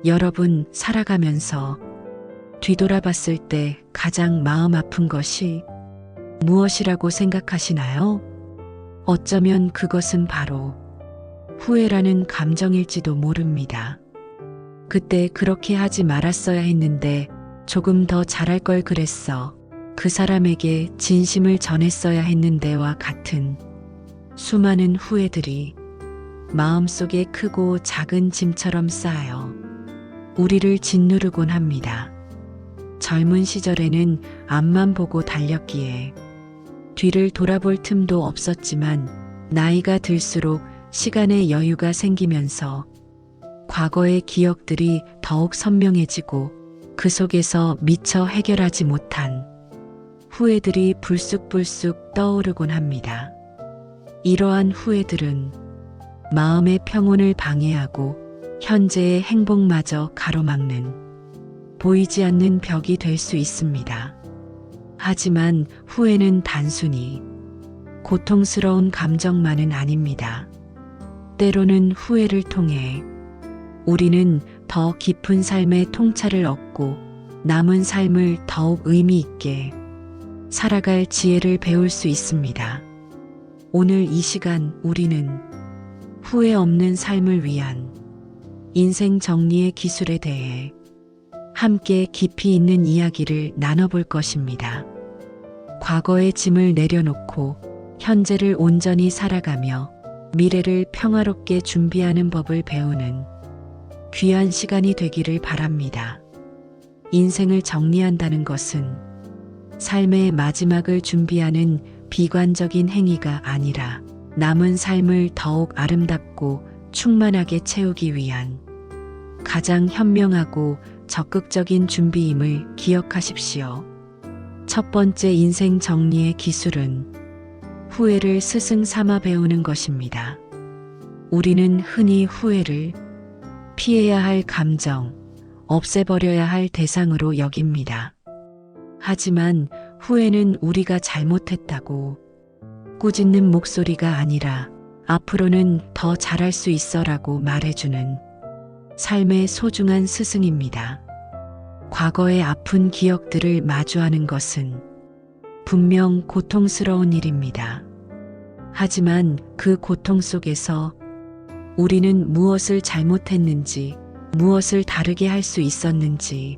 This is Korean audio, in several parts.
여러분, 살아가면서 뒤돌아봤을 때 가장 마음 아픈 것이 무엇이라고 생각하시나요? 어쩌면 그것은 바로 후회라는 감정일지도 모릅니다. 그때 그렇게 하지 말았어야 했는데, 조금 더 잘할 걸 그랬어, 그 사람에게 진심을 전했어야 했는데와 같은 수많은 후회들이 마음속에 크고 작은 짐처럼 쌓여 우리를 짓누르곤 합니다. 젊은 시절에는 앞만 보고 달렸기에 뒤를 돌아볼 틈도 없었지만, 나이가 들수록 시간의 여유가 생기면서 과거의 기억들이 더욱 선명해지고, 그 속에서 미처 해결하지 못한 후회들이 불쑥불쑥 떠오르곤 합니다. 이러한 후회들은 마음의 평온을 방해하고 현재의 행복마저 가로막는 보이지 않는 벽이 될 수 있습니다. 하지만 후회는 단순히 고통스러운 감정만은 아닙니다. 때로는 후회를 통해 우리는 더 깊은 삶의 통찰을 얻고 남은 삶을 더욱 의미 있게 살아갈 지혜를 배울 수 있습니다. 오늘 이 시간 우리는 후회 없는 삶을 위한 인생 정리의 기술에 대해 함께 깊이 있는 이야기를 나눠볼 것입니다. 과거의 짐을 내려놓고 현재를 온전히 살아가며 미래를 평화롭게 준비하는 법을 배우는 귀한 시간이 되기를 바랍니다. 인생을 정리한다는 것은 삶의 마지막을 준비하는 비관적인 행위가 아니라, 남은 삶을 더욱 아름답고 충만하게 채우기 위한 가장 현명하고 적극적인 준비임을 기억하십시오. 첫 번째 인생 정리의 기술은 후회를 스승 삼아 배우는 것입니다. 우리는 흔히 후회를 피해야 할 감정, 없애버려야 할 대상으로 여깁니다. 하지만 후회는 우리가 잘못했다고 꾸짖는 목소리가 아니라, 앞으로는 더 잘할 수 있어라고 말해주는 삶의 소중한 스승입니다. 과거의 아픈 기억들을 마주하는 것은 분명 고통스러운 일입니다. 하지만 그 고통 속에서 우리는 무엇을 잘못했는지, 무엇을 다르게 할 수 있었는지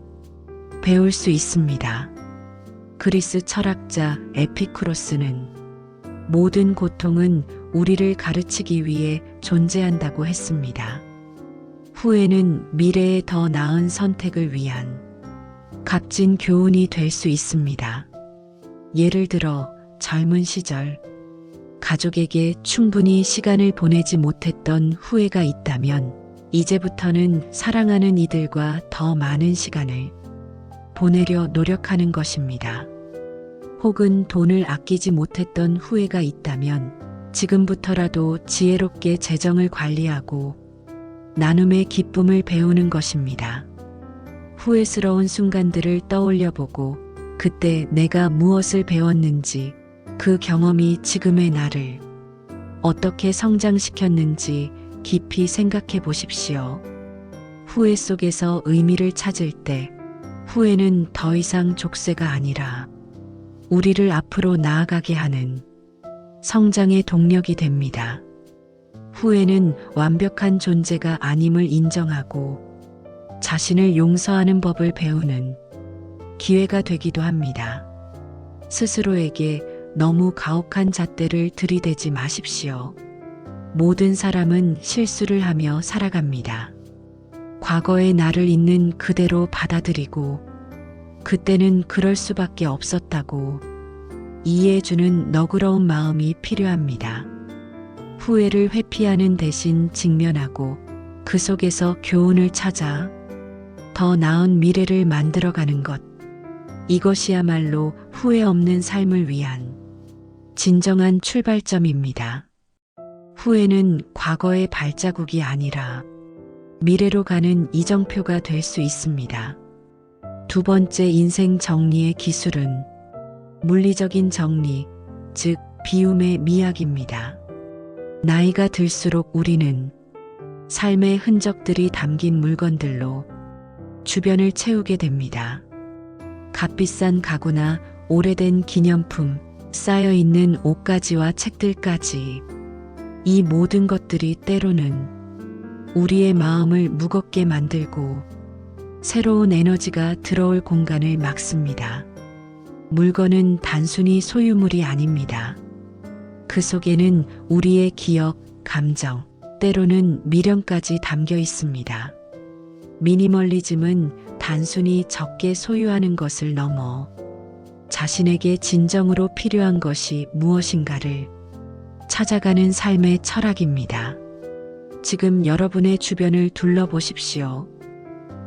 배울 수 있습니다. 그리스 철학자 에피쿠로스는 모든 고통은 우리를 가르치기 위해 존재한다고 했습니다. 후회는 미래의 더 나은 선택을 위한 값진 교훈이 될 수 있습니다. 예를 들어 젊은 시절 가족에게 충분히 시간을 보내지 못했던 후회가 있다면, 이제부터는 사랑하는 이들과 더 많은 시간을 보내려 노력하는 것입니다. 혹은 돈을 아끼지 못했던 후회가 있다면, 지금부터라도 지혜롭게 재정을 관리하고 나눔의 기쁨을 배우는 것입니다. 후회스러운 순간들을 떠올려 보고 그때 내가 무엇을 배웠는지, 그 경험이 지금의 나를 어떻게 성장시켰는지 깊이 생각해 보십시오. 후회 속에서 의미를 찾을 때 후회는 더 이상 족쇄가 아니라 우리를 앞으로 나아가게 하는 성장의 동력이 됩니다. 후회는 완벽한 존재가 아님을 인정하고 자신을 용서하는 법을 배우는 기회가 되기도 합니다. 스스로에게 너무 가혹한 잣대를 들이대지 마십시오. 모든 사람은 실수를 하며 살아갑니다. 과거의 나를 있는 그대로 받아들이고, 그때는 그럴 수밖에 없었다고 이해해주는 너그러운 마음이 필요합니다. 후회를 회피하는 대신 직면하고 그 속에서 교훈을 찾아 더 나은 미래를 만들어가는 것, 이것이야말로 후회 없는 삶을 위한 진정한 출발점입니다. 후회는 과거의 발자국이 아니라 미래로 가는 이정표가 될 수 있습니다. 두 번째 인생 정리의 기술은 물리적인 정리, 즉 비움의 미학입니다. 나이가 들수록 우리는 삶의 흔적들이 담긴 물건들로 주변을 채우게 됩니다. 값비싼 가구나 오래된 기념품, 쌓여있는 옷가지와 책들까지. 이 모든 것들이 때로는 우리의 마음을 무겁게 만들고 새로운 에너지가 들어올 공간을 막습니다. 물건은 단순히 소유물이 아닙니다. 그 속에는 우리의 기억, 감정, 때로는 미련까지 담겨 있습니다. 미니멀리즘은 단순히 적게 소유하는 것을 넘어 자신에게 진정으로 필요한 것이 무엇인가를 찾아가는 삶의 철학입니다. 지금 여러분의 주변을 둘러보십시오.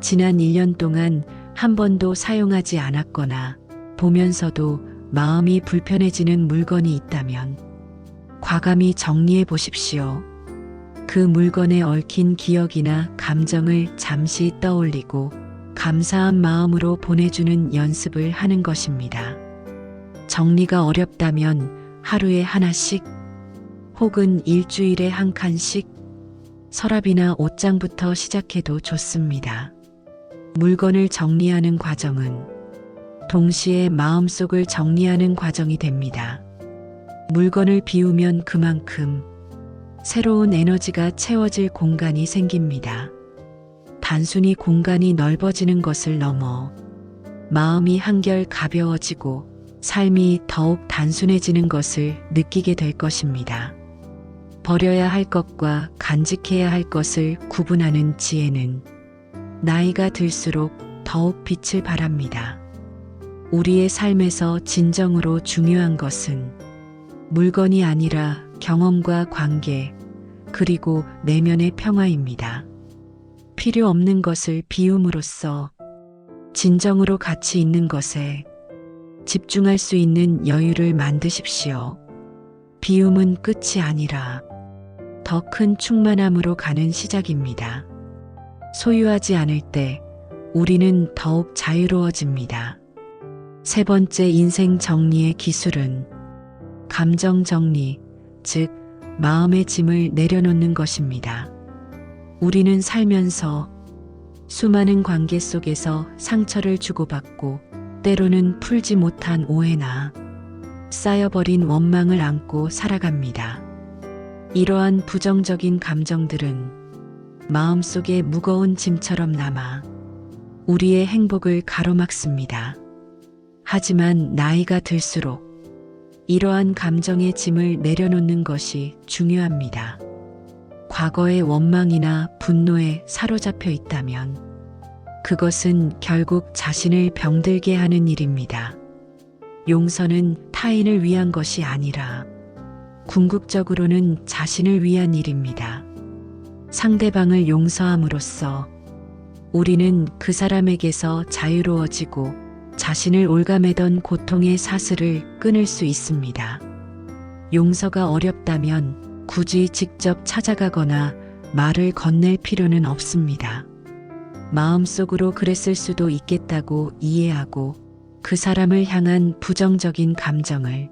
지난 1년 동안 한 번도 사용하지 않았거나 보면서도 마음이 불편해지는 물건이 있다면 과감히 정리해 보십시오. 그 물건에 얽힌 기억이나 감정을 잠시 떠올리고 감사한 마음으로 보내주는 연습을 하는 것입니다. 정리가 어렵다면 하루에 하나씩 혹은 일주일에 한 칸씩 서랍이나 옷장부터 시작해도 좋습니다. 물건을 정리하는 과정은 동시에 마음속을 정리하는 과정이 됩니다. 물건을 비우면 그만큼 새로운 에너지가 채워질 공간이 생깁니다. 단순히 공간이 넓어지는 것을 넘어 마음이 한결 가벼워지고 삶이 더욱 단순해지는 것을 느끼게 될 것입니다. 버려야 할 것과 간직해야 할 것을 구분하는 지혜는 나이가 들수록 더욱 빛을 발합니다. 우리의 삶에서 진정으로 중요한 것은 물건이 아니라 경험과 관계, 그리고 내면의 평화입니다. 필요 없는 것을 비움으로써 진정으로 가치 있는 것에 집중할 수 있는 여유를 만드십시오. 비움은 끝이 아니라 더 큰 충만함으로 가는 시작입니다. 소유하지 않을 때 우리는 더욱 자유로워집니다. 세 번째 인생 정리의 기술은 감정 정리, 즉 마음의 짐을 내려놓는 것입니다. 우리는 살면서 수많은 관계 속에서 상처를 주고받고 때로는 풀지 못한 오해나 쌓여버린 원망을 안고 살아갑니다. 이러한 부정적인 감정들은 마음속에 무거운 짐처럼 남아 우리의 행복을 가로막습니다. 하지만 나이가 들수록 이러한 감정의 짐을 내려놓는 것이 중요합니다. 과거의 원망이나 분노에 사로잡혀 있다면 그것은 결국 자신을 병들게 하는 일입니다. 용서는 타인을 위한 것이 아니라 궁극적으로는 자신을 위한 일입니다. 상대방을 용서함으로써 우리는 그 사람에게서 자유로워지고 자신을 올가매던 고통의 사슬을 끊을 수 있습니다. 용서가 어렵다면 굳이 직접 찾아가거나 말을 건넬 필요는 없습니다. 마음속으로 그랬을 수도 있겠다고 이해하고 그 사람을 향한 부정적인 감정을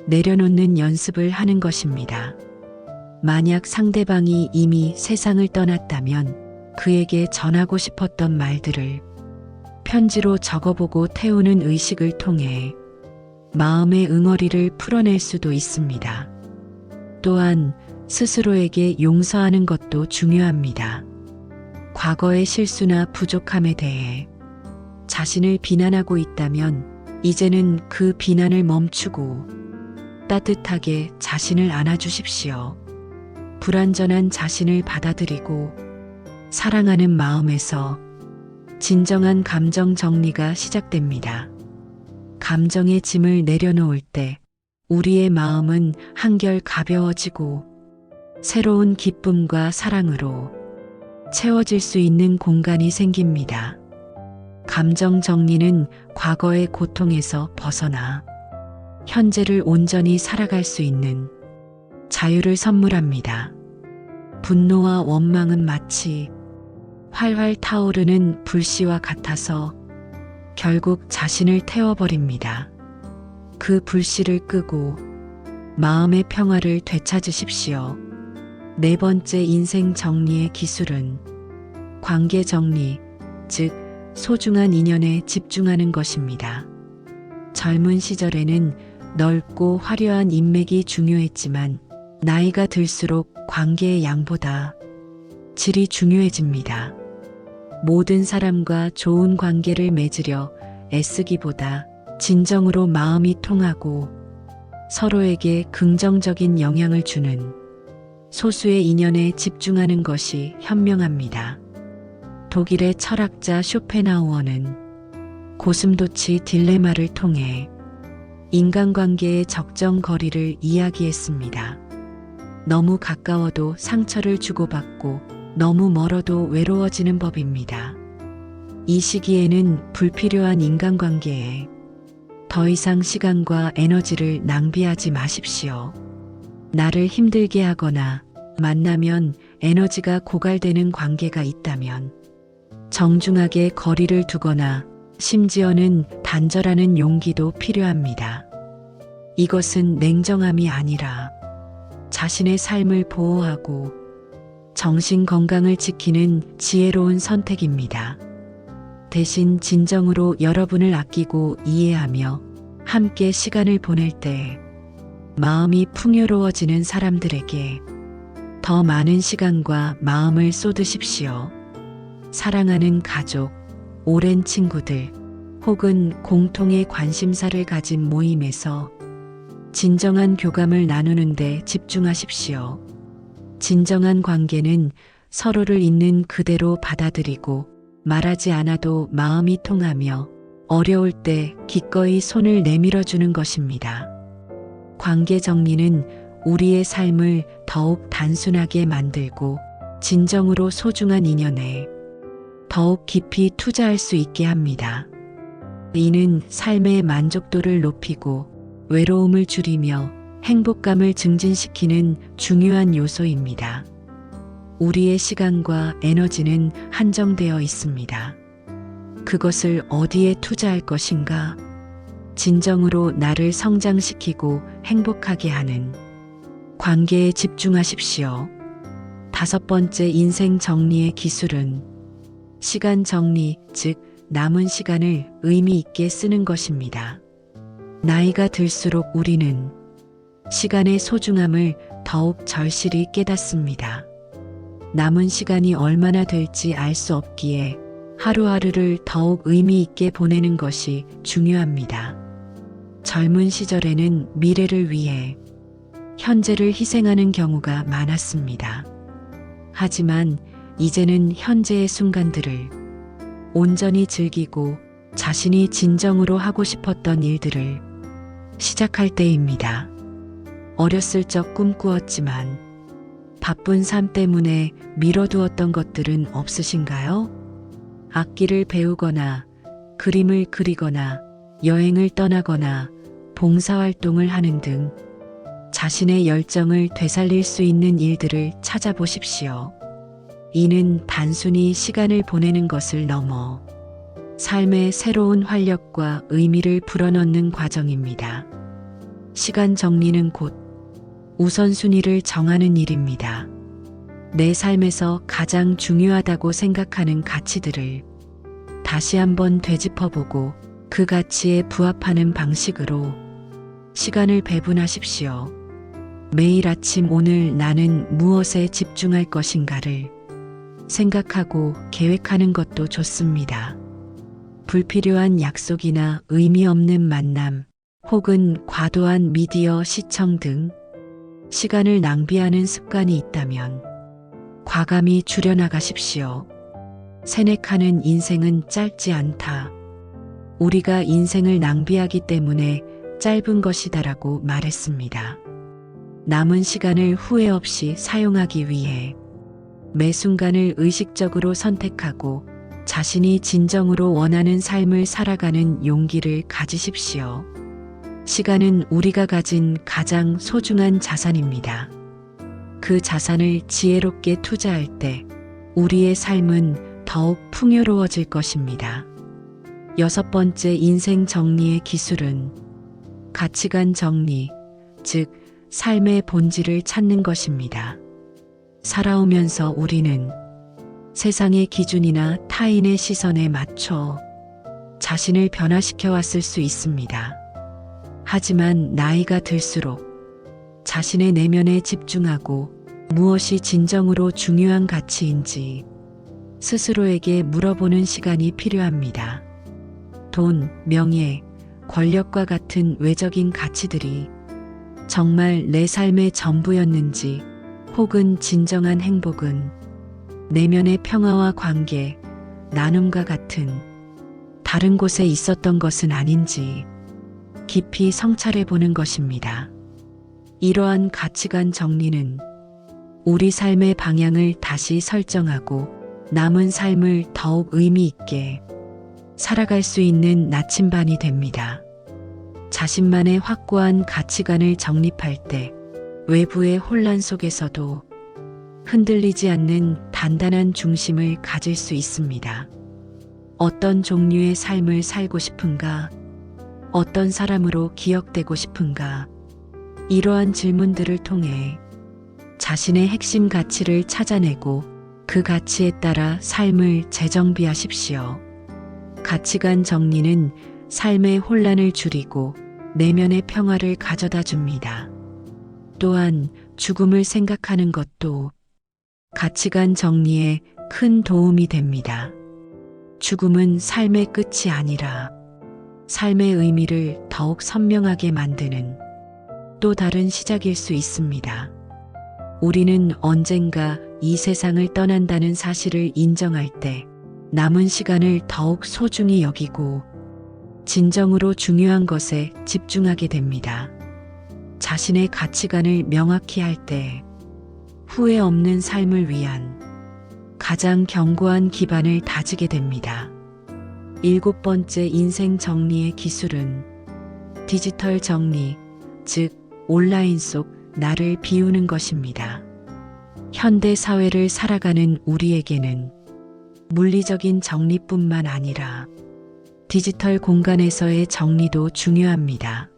내려놓는 연습을 하는 것입니다. 만약 상대방이 이미 세상을 떠났다면 그에게 전하고 싶었던 말들을 편지로 적어보고 태우는 의식을 통해 마음의 응어리를 풀어낼 수도 있습니다. 또한 스스로에게 용서하는 것도 중요합니다. 과거의 실수나 부족함에 대해 자신을 비난하고 있다면 이제는 그 비난을 멈추고 따뜻하게 자신을 안아주십시오. 불완전한 자신을 받아들이고 사랑하는 마음에서 진정한 감정 정리가 시작됩니다. 감정의 짐을 내려놓을 때 우리의 마음은 한결 가벼워지고 새로운 기쁨과 사랑으로 채워질 수 있는 공간이 생깁니다. 감정 정리는 과거의 고통에서 벗어나 현재를 온전히 살아갈 수 있는 자유를 선물합니다. 분노와 원망은 마치 활활 타오르는 불씨와 같아서 결국 자신을 태워버립니다. 그 불씨를 끄고 마음의 평화를 되찾으십시오. 네 번째 인생 정리의 기술은 관계 정리, 즉 소중한 인연에 집중하는 것입니다. 젊은 시절에는 넓고 화려한 인맥이 중요했지만 나이가 들수록 관계의 양보다 질이 중요해집니다. 모든 사람과 좋은 관계를 맺으려 애쓰기보다 진정으로 마음이 통하고 서로에게 긍정적인 영향을 주는 소수의 인연에 집중하는 것이 현명합니다. 독일의 철학자 쇼펜하우어는 고슴도치 딜레마를 통해 인간관계의 적정 거리를 이야기했습니다. 너무 가까워도 상처를 주고받고 너무 멀어도 외로워지는 법입니다. 이 시기에는 불필요한 인간관계에 더 이상 시간과 에너지를 낭비하지 마십시오. 나를 힘들게 하거나 만나면 에너지가 고갈되는 관계가 있다면 정중하게 거리를 두거나 심지어는 단절하는 용기도 필요합니다. 이것은 냉정함이 아니라 자신의 삶을 보호하고 정신 건강을 지키는 지혜로운 선택입니다. 대신 진정으로 여러분을 아끼고 이해하며 함께 시간을 보낼 때 마음이 풍요로워지는 사람들에게 더 많은 시간과 마음을 쏟으십시오. 사랑하는 가족, 오랜 친구들, 혹은 공통의 관심사를 가진 모임에서 진정한 교감을 나누는 데 집중하십시오. 진정한 관계는 서로를 있는 그대로 받아들이고 말하지 않아도 마음이 통하며 어려울 때 기꺼이 손을 내밀어 주는 것입니다. 관계 정리는 우리의 삶을 더욱 단순하게 만들고 진정으로 소중한 인연에 더욱 깊이 투자할 수 있게 합니다. 이는 삶의 만족도를 높이고 외로움을 줄이며 행복감을 증진시키는 중요한 요소입니다. 우리의 시간과 에너지는 한정되어 있습니다. 그것을 어디에 투자할 것인가? 진정으로 나를 성장시키고 행복하게 하는 관계에 집중하십시오. 5번째 인생 정리의 기술은 시간 정리, 즉 남은 시간을 의미 있게 쓰는 것입니다. 나이가 들수록 우리는 시간의 소중함을 더욱 절실히 깨닫습니다. 남은 시간이 얼마나 될지 알 수 없기에 하루하루를 더욱 의미 있게 보내는 것이 중요합니다. 젊은 시절에는 미래를 위해 현재를 희생하는 경우가 많았습니다. 하지만 이제는 현재의 순간들을 온전히 즐기고 자신이 진정으로 하고 싶었던 일들을 시작할 때입니다. 어렸을 적 꿈꾸었지만 바쁜 삶 때문에 미뤄두었던 것들은 없으신가요? 악기를 배우거나 그림을 그리거나 여행을 떠나거나 봉사활동을 하는 등 자신의 열정을 되살릴 수 있는 일들을 찾아보십시오. 이는 단순히 시간을 보내는 것을 넘어 삶의 새로운 활력과 의미를 불어넣는 과정입니다. 시간 정리는 곧 우선순위를 정하는 일입니다. 내 삶에서 가장 중요하다고 생각하는 가치들을 다시 한번 되짚어보고 그 가치에 부합하는 방식으로 시간을 배분하십시오. 매일 아침 오늘 나는 무엇에 집중할 것인가를 생각하고 계획하는 것도 좋습니다. 불필요한 약속이나 의미 없는 만남, 혹은 과도한 미디어 시청 등 시간을 낭비하는 습관이 있다면 과감히 줄여나가십시오. 세네카는 인생은 짧지 않다. 우리가 인생을 낭비하기 때문에 짧은 것이다라고 말했습니다. 남은 시간을 후회 없이 사용하기 위해 매 순간을 의식적으로 선택하고 자신이 진정으로 원하는 삶을 살아가는 용기를 가지십시오. 시간은 우리가 가진 가장 소중한 자산입니다. 그 자산을 지혜롭게 투자할 때 우리의 삶은 더욱 풍요로워질 것입니다. 6번째 인생 정리의 기술은 가치관 정리, 즉 삶의 본질을 찾는 것입니다. 살아오면서 우리는 세상의 기준이나 타인의 시선에 맞춰 자신을 변화시켜 왔을 수 있습니다. 하지만 나이가 들수록 자신의 내면에 집중하고 무엇이 진정으로 중요한 가치인지 스스로에게 물어보는 시간이 필요합니다. 돈, 명예, 권력과 같은 외적인 가치들이 정말 내 삶의 전부였는지, 혹은 진정한 행복은 내면의 평화와 관계, 나눔과 같은 다른 곳에 있었던 것은 아닌지 깊이 성찰해 보는 것입니다. 이러한 가치관 정리는 우리 삶의 방향을 다시 설정하고 남은 삶을 더욱 의미 있게 살아갈 수 있는 나침반이 됩니다. 자신만의 확고한 가치관을 정립할 때 외부의 혼란 속에서도 흔들리지 않는 단단한 중심을 가질 수 있습니다. 어떤 종류의 삶을 살고 싶은가? 어떤 사람으로 기억되고 싶은가? 이러한 질문들을 통해 자신의 핵심 가치를 찾아내고 그 가치에 따라 삶을 재정비하십시오. 가치관 정리는 삶의 혼란을 줄이고 내면의 평화를 가져다 줍니다. 또한 죽음을 생각하는 것도 가치관 정리에 큰 도움이 됩니다. 죽음은 삶의 끝이 아니라 삶의 의미를 더욱 선명하게 만드는 또 다른 시작일 수 있습니다. 우리는 언젠가 이 세상을 떠난다는 사실을 인정할 때 남은 시간을 더욱 소중히 여기고 진정으로 중요한 것에 집중하게 됩니다. 자신의 가치관을 명확히 할 때 후회 없는 삶을 위한 가장 견고한 기반을 다지게 됩니다. 7번째 인생 정리의 기술은 디지털 정리, 즉 온라인 속 나를 비우는 것입니다. 현대 사회를 살아가는 우리에게는 물리적인 정리뿐만 아니라 디지털 공간에서의 정리도 중요합니다.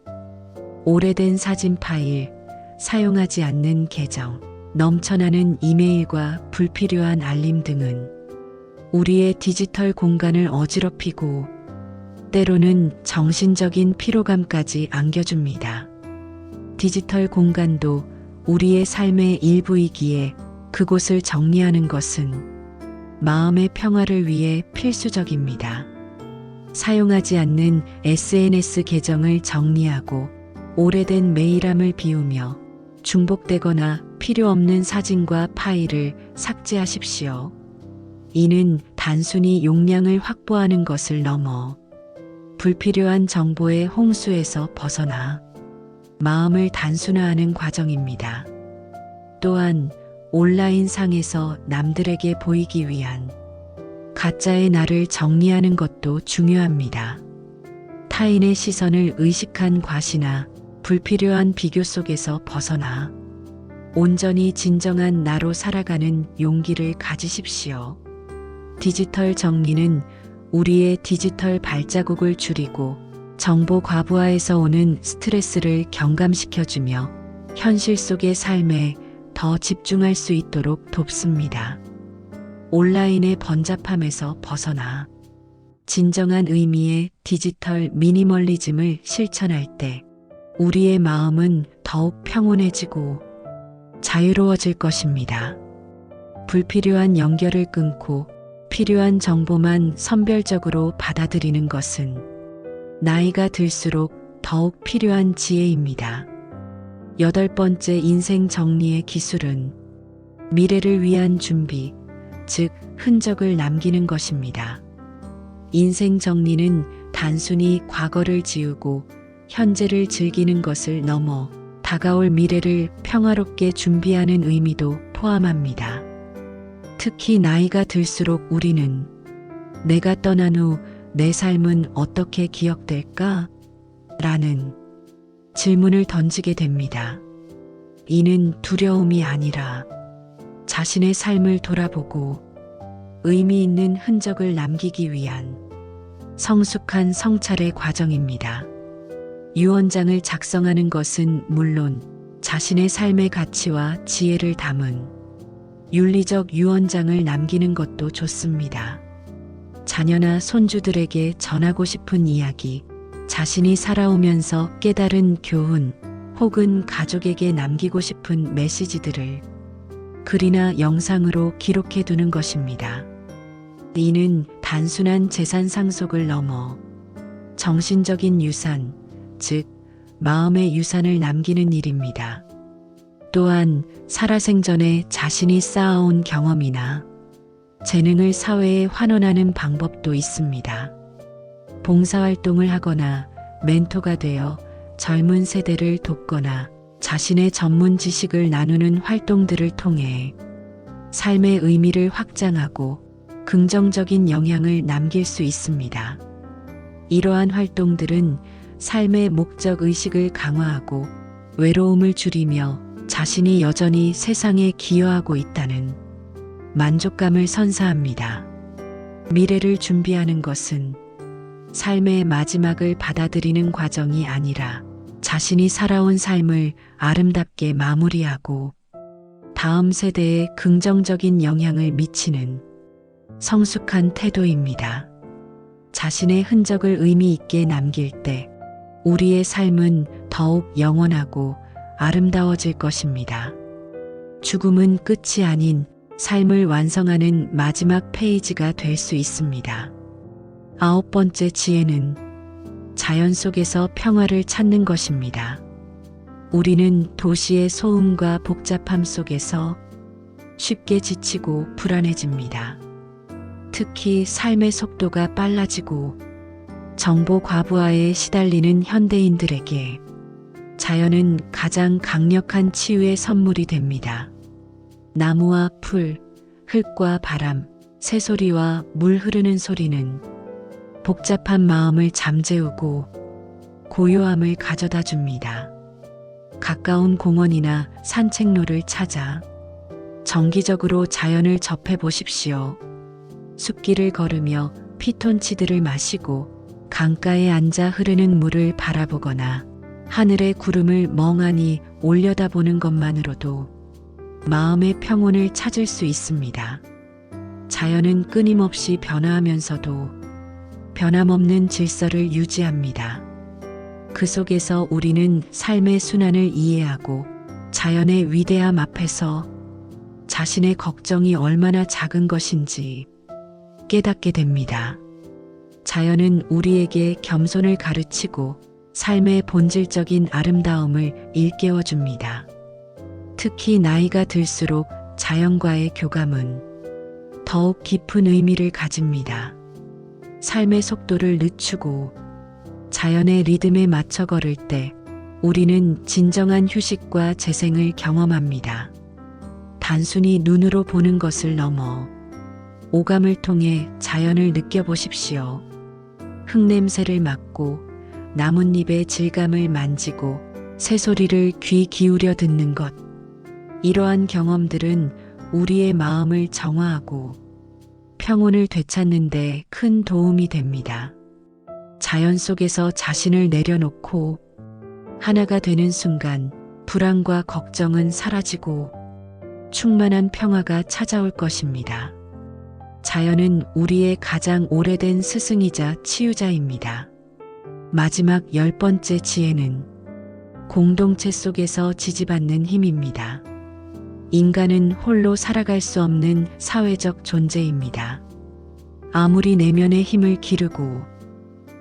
오래된 사진 파일, 사용하지 않는 계정, 넘쳐나는 이메일과 불필요한 알림 등은 우리의 디지털 공간을 어지럽히고 때로는 정신적인 피로감까지 안겨줍니다. 디지털 공간도 우리의 삶의 일부이기에 그곳을 정리하는 것은 마음의 평화를 위해 필수적입니다. 사용하지 않는 SNS 계정을 정리하고 오래된 메일함을 비우며 중복되거나 필요 없는 사진과 파일을 삭제하십시오. 이는 단순히 용량을 확보하는 것을 넘어 불필요한 정보의 홍수에서 벗어나 마음을 단순화하는 과정입니다. 또한 온라인 상에서 남들에게 보이기 위한 가짜의 나를 정리하는 것도 중요합니다. 타인의 시선을 의식한 과시나 불필요한 비교 속에서 벗어나 온전히 진정한 나로 살아가는 용기를 가지십시오. 디지털 정리는 우리의 디지털 발자국을 줄이고 정보 과부하에서 오는 스트레스를 경감시켜주며 현실 속의 삶에 더 집중할 수 있도록 돕습니다. 온라인의 번잡함에서 벗어나 진정한 의미의 디지털 미니멀리즘을 실천할 때 우리의 마음은 더욱 평온해지고 자유로워질 것입니다. 불필요한 연결을 끊고 필요한 정보만 선별적으로 받아들이는 것은 나이가 들수록 더욱 필요한 지혜입니다. 8번째 인생 정리의 기술은 미래를 위한 준비, 즉 흔적을 남기는 것입니다. 인생 정리는 단순히 과거를 지우고 현재를 즐기는 것을 넘어 다가올 미래를 평화롭게 준비하는 의미도 포함합니다. 특히 나이가 들수록 우리는 내가 떠난 후 내 삶은 어떻게 기억될까? 라는 질문을 던지게 됩니다. 이는 두려움이 아니라 자신의 삶을 돌아보고 의미 있는 흔적을 남기기 위한 성숙한 성찰의 과정입니다. 유언장을 작성하는 것은 물론 자신의 삶의 가치와 지혜를 담은 윤리적 유언장을 남기는 것도 좋습니다. 자녀나 손주들에게 전하고 싶은 이야기, 자신이 살아오면서 깨달은 교훈, 혹은 가족에게 남기고 싶은 메시지들을 글이나 영상으로 기록해 두는 것입니다. 이는 단순한 재산 상속을 넘어 정신적인 유산, 즉 마음의 유산을 남기는 일입니다. 또한 살아생전에 자신이 쌓아온 경험이나 재능을 사회에 환원하는 방법도 있습니다. 봉사활동을 하거나 멘토가 되어 젊은 세대를 돕거나 자신의 전문 지식을 나누는 활동들을 통해 삶의 의미를 확장하고 긍정적인 영향을 남길 수 있습니다. 이러한 활동들은 삶의 목적 의식을 강화하고 외로움을 줄이며 자신이 여전히 세상에 기여하고 있다는 만족감을 선사합니다. 미래를 준비하는 것은 삶의 마지막을 받아들이는 과정이 아니라 자신이 살아온 삶을 아름답게 마무리하고 다음 세대에 긍정적인 영향을 미치는 성숙한 태도입니다. 자신의 흔적을 의미 있게 남길 때 우리의 삶은 더욱 영원하고 아름다워질 것입니다. 죽음은 끝이 아닌 삶을 완성하는 마지막 페이지가 될 수 있습니다. 9번째 지혜는 자연 속에서 평화를 찾는 것입니다. 우리는 도시의 소음과 복잡함 속에서 쉽게 지치고 불안해집니다. 특히 삶의 속도가 빨라지고 정보 과부하에 시달리는 현대인들에게 자연은 가장 강력한 치유의 선물이 됩니다. 나무와 풀, 흙과 바람, 새소리와 물 흐르는 소리는 복잡한 마음을 잠재우고 고요함을 가져다 줍니다. 가까운 공원이나 산책로를 찾아 정기적으로 자연을 접해 보십시오. 숲길을 걸으며 피톤치드를 마시고 강가에 앉아 흐르는 물을 바라보거나 하늘의 구름을 멍하니 올려다보는 것만으로도 마음의 평온을 찾을 수 있습니다. 자연은 끊임없이 변화하면서도 변함없는 질서를 유지합니다. 그 속에서 우리는 삶의 순환을 이해하고 자연의 위대함 앞에서 자신의 걱정이 얼마나 작은 것인지 깨닫게 됩니다. 자연은 우리에게 겸손을 가르치고 삶의 본질적인 아름다움을 일깨워줍니다. 특히 나이가 들수록 자연과의 교감은 더욱 깊은 의미를 가집니다. 삶의 속도를 늦추고 자연의 리듬에 맞춰 걸을 때 우리는 진정한 휴식과 재생을 경험합니다. 단순히 눈으로 보는 것을 넘어 오감을 통해 자연을 느껴보십시오. 흙냄새를 맡고 나뭇잎의 질감을 만지고 새소리를 귀 기울여 듣는 것. 이러한 경험들은 우리의 마음을 정화하고 평온을 되찾는 데 큰 도움이 됩니다. 자연 속에서 자신을 내려놓고 하나가 되는 순간 불안과 걱정은 사라지고 충만한 평화가 찾아올 것입니다. 자연은 우리의 가장 오래된 스승이자 치유자입니다. 마지막 10번째 지혜는 공동체 속에서 지지받는 힘입니다. 인간은 홀로 살아갈 수 없는 사회적 존재입니다. 아무리 내면의 힘을 기르고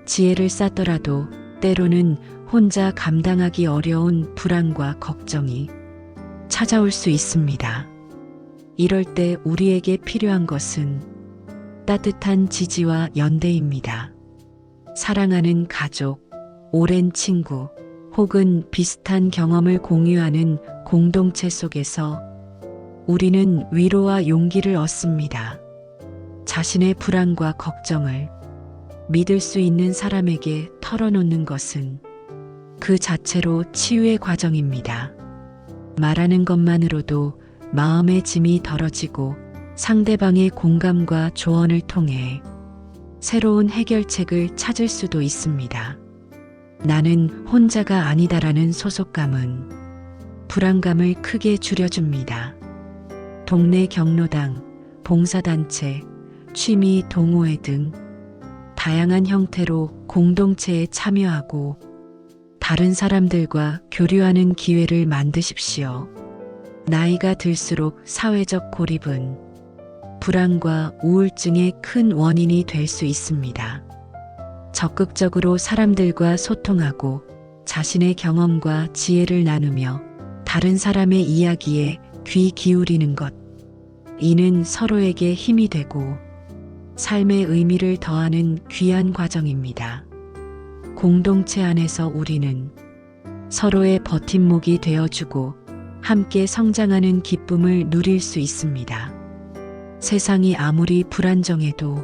지혜를 쌓더라도 때로는 혼자 감당하기 어려운 불안과 걱정이 찾아올 수 있습니다. 이럴 때 우리에게 필요한 것은 따뜻한 지지와 연대입니다. 사랑하는 가족, 오랜 친구, 혹은 비슷한 경험을 공유하는 공동체 속에서 우리는 위로와 용기를 얻습니다. 자신의 불안과 걱정을 믿을 수 있는 사람에게 털어놓는 것은 그 자체로 치유의 과정입니다. 말하는 것만으로도 마음의 짐이 덜어지고 상대방의 공감과 조언을 통해 새로운 해결책을 찾을 수도 있습니다. 나는 혼자가 아니다라는 소속감은 불안감을 크게 줄여줍니다. 동네 경로당, 봉사단체, 취미 동호회 등 다양한 형태로 공동체에 참여하고 다른 사람들과 교류하는 기회를 만드십시오. 나이가 들수록 사회적 고립은 불안과 우울증의 큰 원인이 될 수 있습니다. 적극적으로 사람들과 소통하고 자신의 경험과 지혜를 나누며 다른 사람의 이야기에 귀 기울이는 것. 이는 서로에게 힘이 되고 삶의 의미를 더하는 귀한 과정입니다. 공동체 안에서 우리는 서로의 버팀목이 되어주고 함께 성장하는 기쁨을 누릴 수 있습니다. 세상이 아무리 불안정해도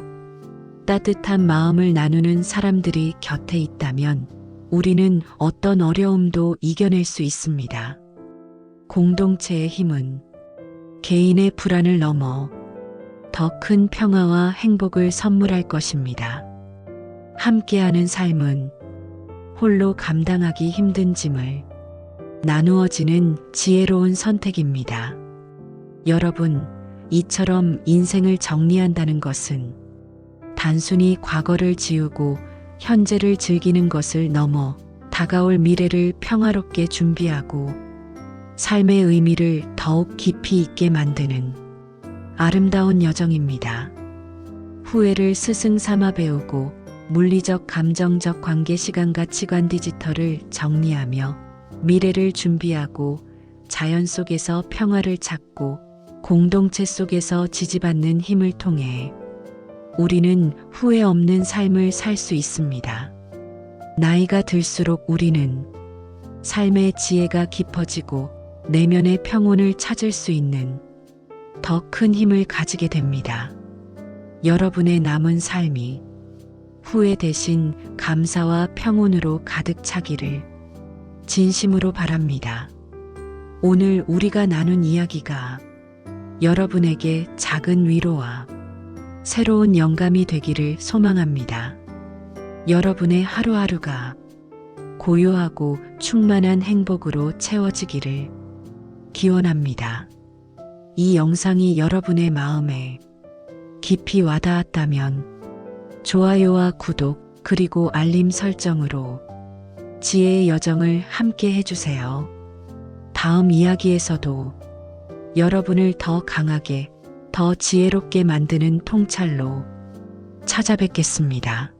따뜻한 마음을 나누는 사람들이 곁에 있다면 우리는 어떤 어려움도 이겨낼 수 있습니다. 공동체의 힘은 개인의 불안을 넘어 더 큰 평화와 행복을 선물할 것입니다. 함께하는 삶은 홀로 감당하기 힘든 짐을 나누어지는 지혜로운 선택입니다. 여러분, 이처럼 인생을 정리한다는 것은 단순히 과거를 지우고 현재를 즐기는 것을 넘어 다가올 미래를 평화롭게 준비하고 삶의 의미를 더욱 깊이 있게 만드는 아름다운 여정입니다. 후회를 스승 삼아 배우고 물리적 감정적 관계 시간 가치관 디지털을 정리하며 미래를 준비하고 자연 속에서 평화를 찾고 공동체 속에서 지지받는 힘을 통해 우리는 후회 없는 삶을 살 수 있습니다. 나이가 들수록 우리는 삶의 지혜가 깊어지고 내면의 평온을 찾을 수 있는 더 큰 힘을 가지게 됩니다. 여러분의 남은 삶이 후회 대신 감사와 평온으로 가득 차기를 진심으로 바랍니다. 오늘 우리가 나눈 이야기가 여러분에게 작은 위로와 새로운 영감이 되기를 소망합니다. 여러분의 하루하루가 고요하고 충만한 행복으로 채워지기를 기원합니다. 이 영상이 여러분의 마음에 깊이 와닿았다면 좋아요와 구독 그리고 알림 설정으로 지혜의 여정을 함께 해주세요. 다음 이야기에서도 여러분을 더 강하게, 더 지혜롭게 만드는 통찰로 찾아뵙겠습니다.